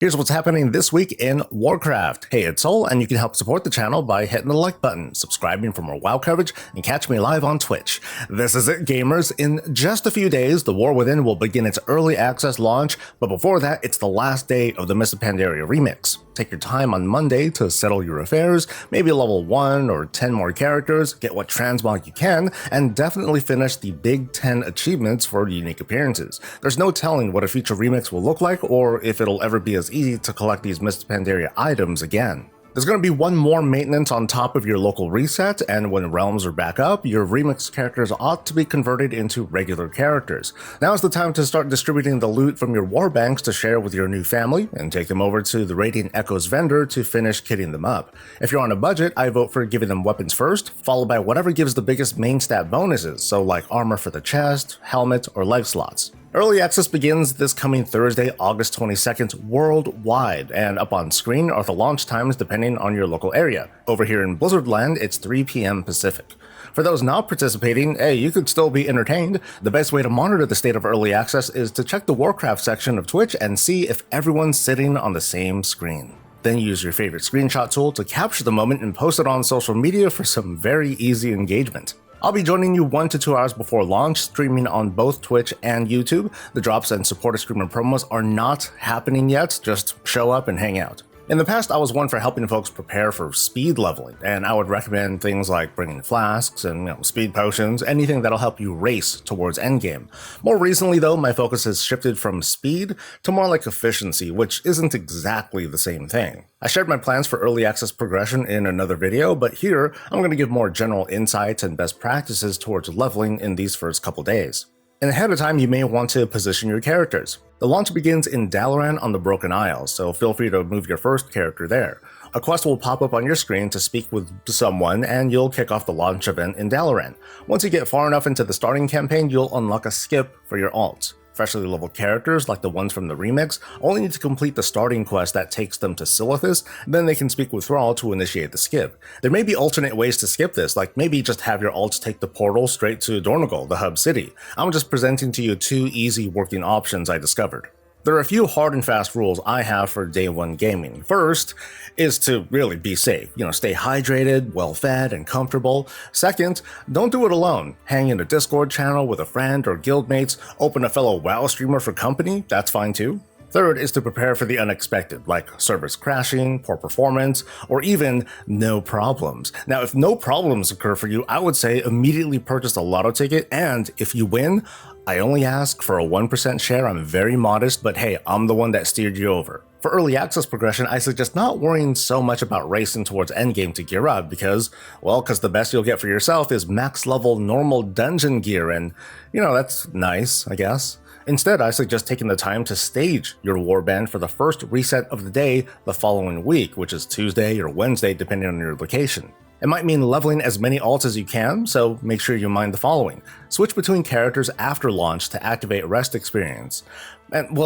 Here's what's happening this week in Warcraft. Hey, it's Soul, and you can help support the channel by hitting the like button, subscribing for more WoW coverage, and catch me live on Twitch. This is it, gamers. In just a few days, The War Within will begin its early access launch, but before that, it's the last day of the Mists of Pandaria remix. Take your time on Monday to settle your affairs, maybe level 1 or 10 more characters, get what transmog you can, and definitely finish the big 10 achievements for unique appearances. There's no telling what a future remix will look like, or if it'll ever be as easy to collect these Mists of Pandaria items again. There's going to be one more maintenance on top of your local reset, and when realms are back up, your remix characters ought to be converted into regular characters. Now's the time to start distributing the loot from your war banks to share with your new family, and take them over to the Radiant Echoes vendor to finish kitting them up. If you're on a budget, I vote for giving them weapons first, followed by whatever gives the biggest main stat bonuses, so like armor for the chest, helmet, or leg slots. Early access begins this coming Thursday, August 22nd, worldwide, and up on screen are the launch times depending on your local area. Over here in Blizzard Land, it's 3 p.m. Pacific. For those not participating, hey, you could still be entertained. The best way to monitor the state of early access is to check the Warcraft section of Twitch and see if everyone's sitting on the same screen. Then use your favorite screenshot tool to capture the moment and post it on social media for some very easy engagement. I'll be joining you 1 to 2 hours before launch, streaming on both Twitch and YouTube. The drops and supporter streamer promos are not happening yet, just show up and hang out. In the past, I was one for helping folks prepare for speed leveling, and I would recommend things like bringing flasks and speed potions, anything that'll help you race towards endgame. More recently though, my focus has shifted from speed to more like efficiency, which isn't exactly the same thing. I shared my plans for early access progression in another video, but here I'm going to give more general insights and best practices towards leveling in these first couple days. And ahead of time, you may want to position your characters. The launch begins in Dalaran on the Broken Isles, so feel free to move your first character there. A quest will pop up on your screen to speak with someone, and you'll kick off the launch event in Dalaran. Once you get far enough into the starting campaign, you'll unlock a skip for your alt. Freshly leveled characters, like the ones from the remix, only need to complete the starting quest that takes them to Silithus, then they can speak with Thrall to initiate the skip. There may be alternate ways to skip this, like maybe just have your alts take the portal straight to Dornogal, the hub city. I'm just presenting to you 2 easy working options I discovered. There are a few hard and fast rules I have for day 1 gaming. First is to really be safe. Stay hydrated, well fed, and comfortable. Second, don't do it alone. Hang in a Discord channel with a friend or guildmates, open a fellow WoW streamer for company, that's fine too. Third is to prepare for the unexpected, like servers crashing, poor performance, or even no problems. Now, if no problems occur for you, I would say immediately purchase a lotto ticket, and if you win, I only ask for a 1% share. I'm very modest, but hey, I'm the one that steered you over. For early access progression, I suggest not worrying so much about racing towards endgame to gear up because the best you'll get for yourself is max level normal dungeon gear, and that's nice, I guess. Instead, I suggest taking the time to stage your warband for the first reset of the day the following week, which is Tuesday or Wednesday depending on your location. It might mean leveling as many alts as you can, so make sure you mind the following. Switch between characters after launch to activate rest experience. And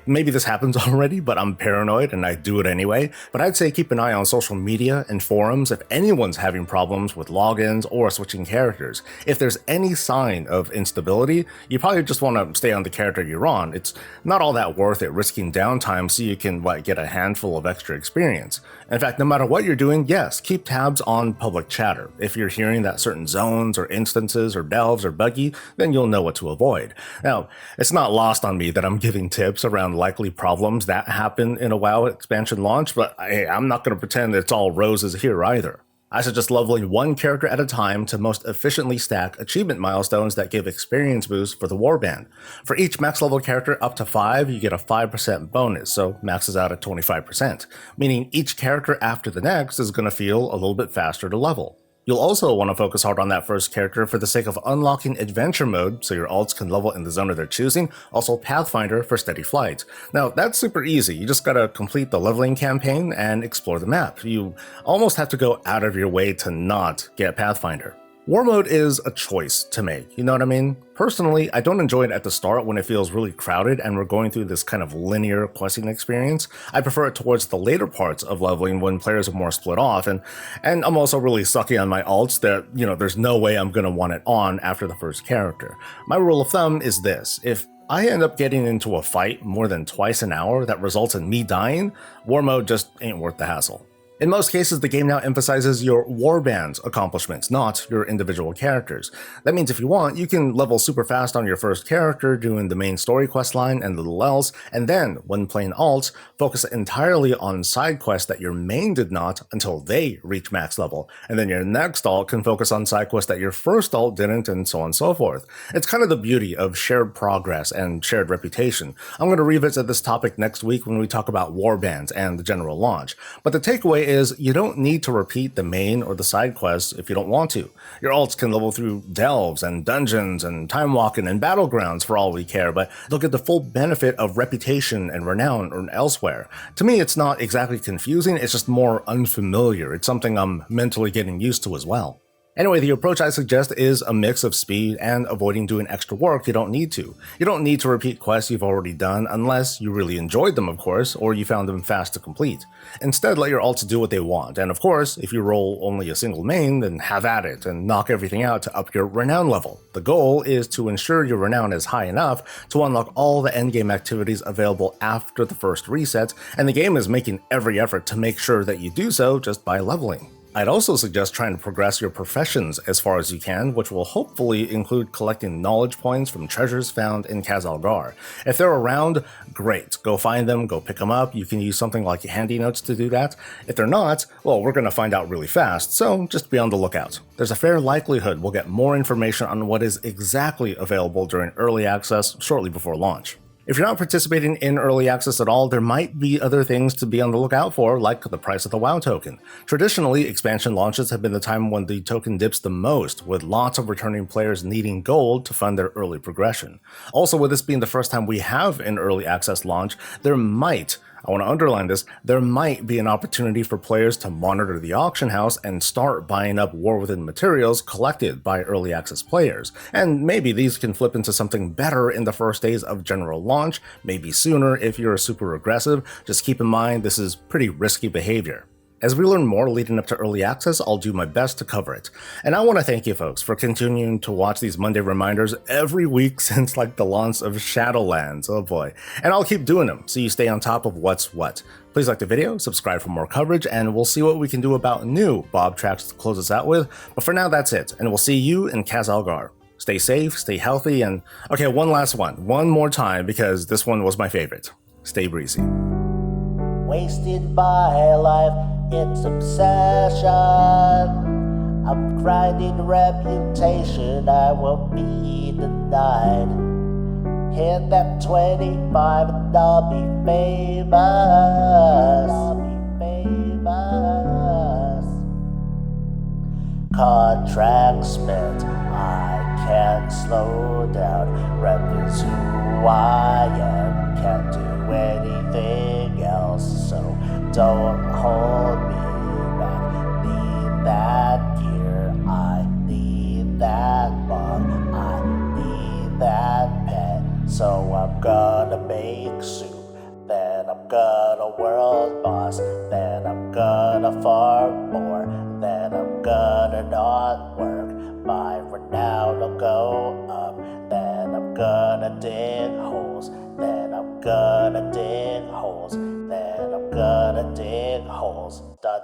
maybe this happens already, but I'm paranoid and I do it anyway. But I'd say keep an eye on social media and forums if anyone's having problems with logins or switching characters. If there's any sign of instability, you probably just want to stay on the character you're on. It's not all that worth it risking downtime so you can get a handful of extra experience. In fact, no matter what you're doing, yes, keep tabs on public chatter. If you're hearing that certain zones or instances or delves are buggy, then you'll know what to avoid. Now, it's not lost on me that I'm giving tips around likely problems that happen in a WoW expansion launch, but hey, I'm not going to pretend it's all roses here either. I suggest leveling 1 character at a time to most efficiently stack achievement milestones that give experience boosts for the warband. For each max level character up to 5, you get a 5% bonus, so maxes out at 25%, meaning each character after the next is going to feel a little bit faster to level. You'll also want to focus hard on that first character for the sake of unlocking adventure mode so your alts can level in the zone of their choosing, also Pathfinder for steady flight. Now that's super easy, you just gotta complete the leveling campaign and explore the map. You almost have to go out of your way to not get Pathfinder. War mode is a choice to make, you know what I mean? Personally, I don't enjoy it at the start when it feels really crowded and we're going through this kind of linear questing experience. I prefer it towards the later parts of leveling when players are more split off, and I'm also really sucky on my alts that, there's no way I'm going to want it on after the first character. My rule of thumb is this: if I end up getting into a fight more than twice an hour that results in me dying, war mode just ain't worth the hassle. In most cases, the game now emphasizes your Warband accomplishments, not your individual characters. That means if you want, you can level super fast on your first character doing the main story quest line and little else, and then, when playing alt, focus entirely on side quests that your main did not until they reach max level, and then your next alt can focus on side quests that your first alt didn't, and so on and so forth. It's kind of the beauty of shared progress and shared reputation. I'm going to revisit this topic next week when we talk about Warbands and the general launch, but the takeaway is you don't need to repeat the main or the side quests if you don't want to. Your alts can level through delves and dungeons and time walking and battlegrounds for all we care, but they'll get the full benefit of reputation and renown or elsewhere. To me, it's not exactly confusing, it's just more unfamiliar. It's something I'm mentally getting used to as well. Anyway, the approach I suggest is a mix of speed and avoiding doing extra work you don't need to. You don't need to repeat quests you've already done unless you really enjoyed them, of course, or you found them fast to complete. Instead, let your alts do what they want, and of course, if you roll only a single main, then have at it and knock everything out to up your renown level. The goal is to ensure your renown is high enough to unlock all the endgame activities available after the first reset, and the game is making every effort to make sure that you do so just by leveling. I'd also suggest trying to progress your professions as far as you can, which will hopefully include collecting knowledge points from treasures found in Khazalgar. If they're around, great. Go find them, go pick them up. You can use something like handy notes to do that. If they're not, well, we're going to find out really fast, so just be on the lookout. There's a fair likelihood we'll get more information on what is exactly available during early access shortly before launch. If you're not participating in early access at all, there might be other things to be on the lookout for, like the price of the WoW token. Traditionally, expansion launches have been the time when the token dips the most, with lots of returning players needing gold to fund their early progression. Also, with this being the first time we have an early access launch, I want to underline this, there might be an opportunity for players to monitor the auction house and start buying up War Within materials collected by early access players. And maybe these can flip into something better in the first days of general launch, maybe sooner if you're super aggressive. Just keep in mind this is pretty risky behavior. As we learn more leading up to early access, I'll do my best to cover it. And I want to thank you folks for continuing to watch these Monday reminders every week since like the launch of Shadowlands, oh boy. And I'll keep doing them so you stay on top of what's what. Please like the video, subscribe for more coverage, and we'll see what we can do about new Bob tracks to close us out with. But for now, that's it, and we'll see you in Khazalgar. Stay safe, stay healthy, and okay, one last one more time because this one was my favorite. Stay breezy. Wasted my life, it's obsession. I'm grinding reputation, I won't be denied. Hit that 25 and I'll be famous. Contract spent, I can't slow down. Rep is who I am, can't do anything else. So don't hold me back. Need that gear, I need that bug, I need that pet. So I'm gonna make soup, then I'm gonna world boss, then I'm gonna farm more, then I'm gonna not work. My renown will go up, then I'm gonna dig holes, then I'm gonna dig holes, then I'm gonna dig holes. Done.